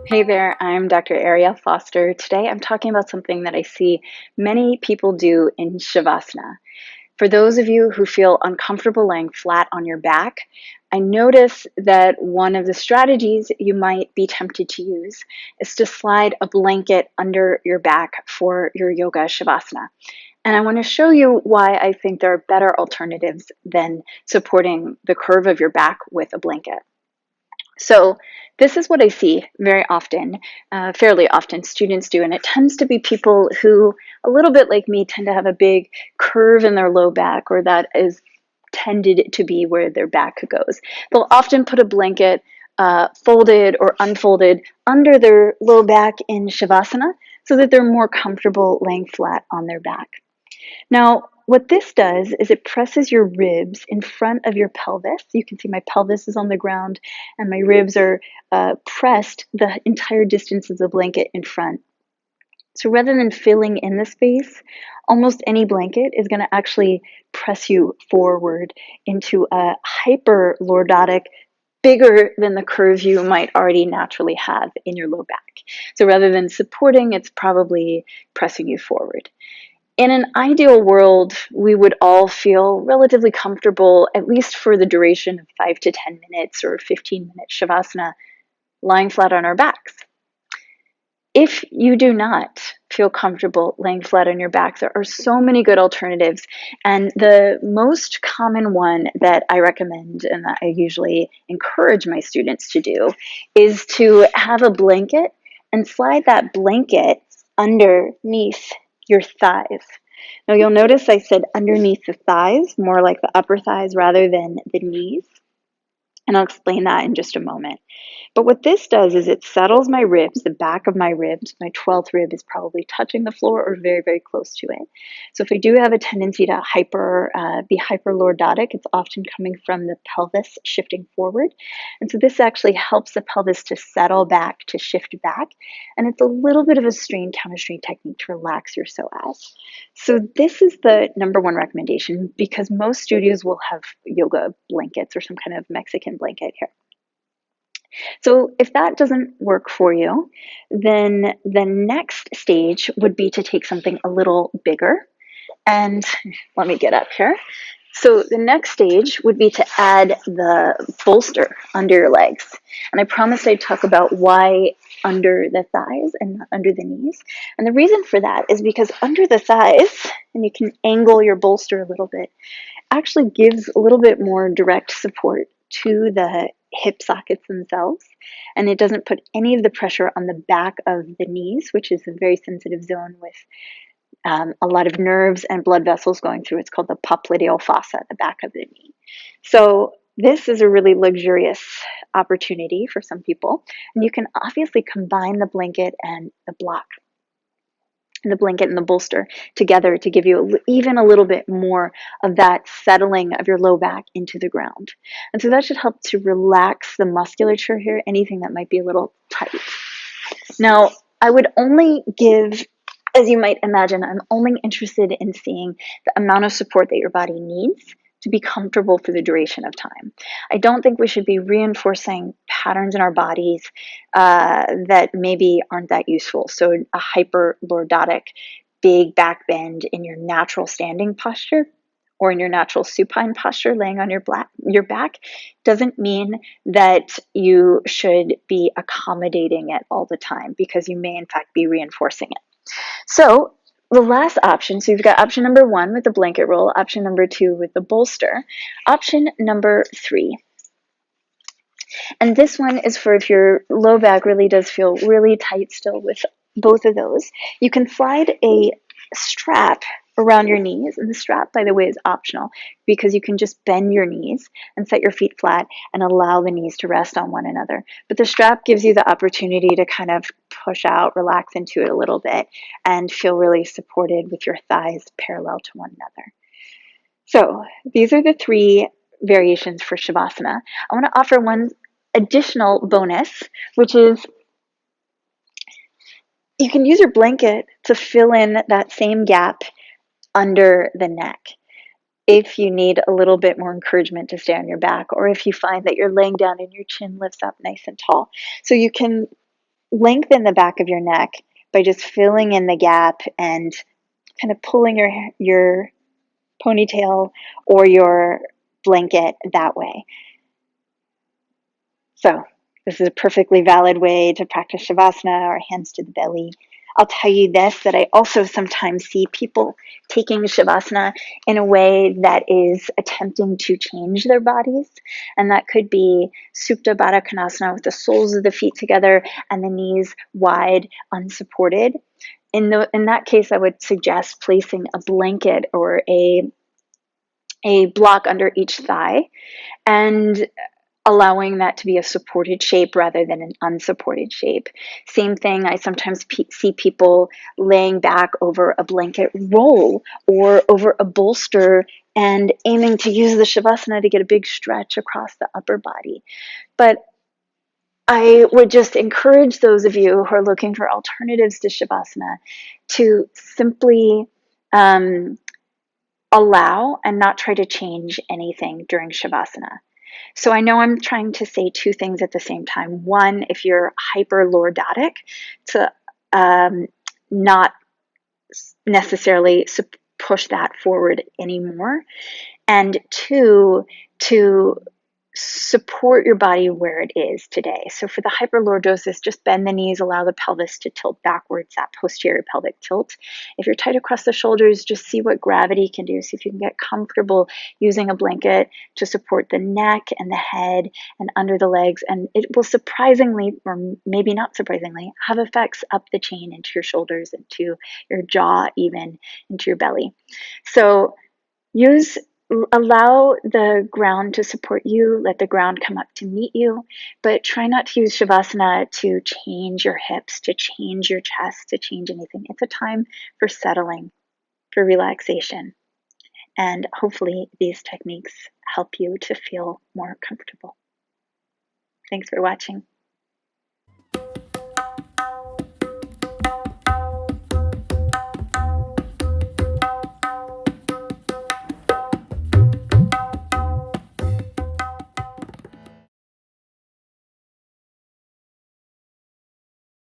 Hey there, I'm Dr. Ariele Foster. Today I'm talking about something that I see many people do in Shavasana. For those of you who feel uncomfortable laying flat on your back, I notice that one of the strategies you might be tempted to use is to slide a blanket under your back for your yoga Shavasana. And I want to show you why I think there are better alternatives than supporting the curve of your back with a blanket. So this is what I see very often, fairly often students do, and it tends to be people who, a little bit like me, tend to have a big curve in their low back, or that is tended to be where their back goes. They'll often put a blanket folded or unfolded under their low back in Shavasana so that they're more comfortable laying flat on their back. Now, what this does is it presses your ribs in front of your pelvis. You can see my pelvis is on the ground and my ribs are pressed the entire distance of the blanket in front. So rather than filling in the space, almost any blanket is going to actually press you forward into a hyperlordotic, bigger than the curve you might already naturally have in your low back. So rather than supporting, it's probably pressing you forward. In an ideal world, we would all feel relatively comfortable, at least for the duration of 5 to 10 minutes or 15-minute Shavasana, lying flat on our backs. If you do not feel comfortable laying flat on your back, there are so many good alternatives. And the most common one that I recommend and that I usually encourage my students to do is to have a blanket and slide that blanket underneath your thighs. Now you'll notice I said underneath the thighs, more like the upper thighs rather than the knees. And I'll explain that in just a moment. But what this does is it settles my ribs, the back of my ribs. My 12th rib is probably touching the floor or very, very close to it. So if I do have a tendency to be hyperlordotic, it's often coming from the pelvis shifting forward. And so this actually helps the pelvis to settle back, to shift back. And it's a little bit of a strain counter-strain technique to relax your psoas. So this is the number one recommendation because most studios will have yoga blankets or some kind of Mexican blanket here. So if that doesn't work for you, then the next stage would be to take something a little bigger. And let me get up here. So the next stage would be to add the bolster under your legs. And I promised I'd talk about why under the thighs and not under the knees. And the reason for that is because under the thighs, and you can angle your bolster a little bit, actually gives a little bit more direct support to the hip sockets themselves, and it doesn't put any of the pressure on the back of the knees, which is a very sensitive zone with a lot of nerves and blood vessels going through. It's called the popliteal fossa, the back of the knee. So this is a really luxurious opportunity for some people, and you can obviously combine the blanket and the block, the blanket and the bolster together to give you even a little bit more of that settling of your low back into the ground. And so that should help to relax the musculature here, anything that might be a little tight. Now, I would only give, as you might imagine, I'm only interested in seeing the amount of support that your body needs to be comfortable for the duration of time. I don't think we should be reinforcing patterns in our bodies that maybe aren't that useful. So a hyperlordotic big back bend in your natural standing posture or in your natural supine posture laying on your back doesn't mean that you should be accommodating it all the time, because you may in fact be reinforcing it. So the last option, so you've got option number 1 with the blanket roll, option number 2 with the bolster, option number 3. And this one is for if your low back really does feel really tight still with both of those. You can slide a strap around your knees, and the strap, by the way, is optional because you can just bend your knees and set your feet flat and allow the knees to rest on one another. But the strap gives you the opportunity to kind of push out, relax into it a little bit, and feel really supported with your thighs parallel to one another. So these are the 3 variations for Shavasana. I want to offer one additional bonus, which is you can use your blanket to fill in that same gap under the neck if you need a little bit more encouragement to stay on your back, or if you find that you're laying down and your chin lifts up nice and tall. So you can lengthen the back of your neck by just filling in the gap and kind of pulling your ponytail or your blanket that way. So this is a perfectly valid way to practice Shavasana, or hands to the belly. I'll tell you this, that I also sometimes see people taking Shavasana in a way that is attempting to change their bodies. And that could be Supta Baddha Konasana with the soles of the feet together and the knees wide, unsupported. In that case, I would suggest placing a blanket or a block under each thigh and allowing that to be a supported shape rather than an unsupported shape. Same thing, I sometimes see people laying back over a blanket roll or over a bolster and aiming to use the Shavasana to get a big stretch across the upper body. But I would just encourage those of you who are looking for alternatives to Shavasana to simply allow and not try to change anything during Shavasana. So I know I'm trying to say two things at the same time. One, if you're hyperlordotic, to not necessarily push that forward anymore. And two, to support your body where it is today. So for the hyperlordosis, just bend the knees, allow the pelvis to tilt backwards, that posterior pelvic tilt. If you're tight across the shoulders, just see what gravity can do. See if you can get comfortable using a blanket to support the neck and the head and under the legs. And it will surprisingly, or maybe not surprisingly, have effects up the chain into your shoulders, into your jaw, even into your belly. So allow the ground to support you, let the ground come up to meet you, but try not to use Shavasana to change your hips, to change your chest, to change anything. It's a time for settling, for relaxation. And hopefully these techniques help you to feel more comfortable. Thanks for watching.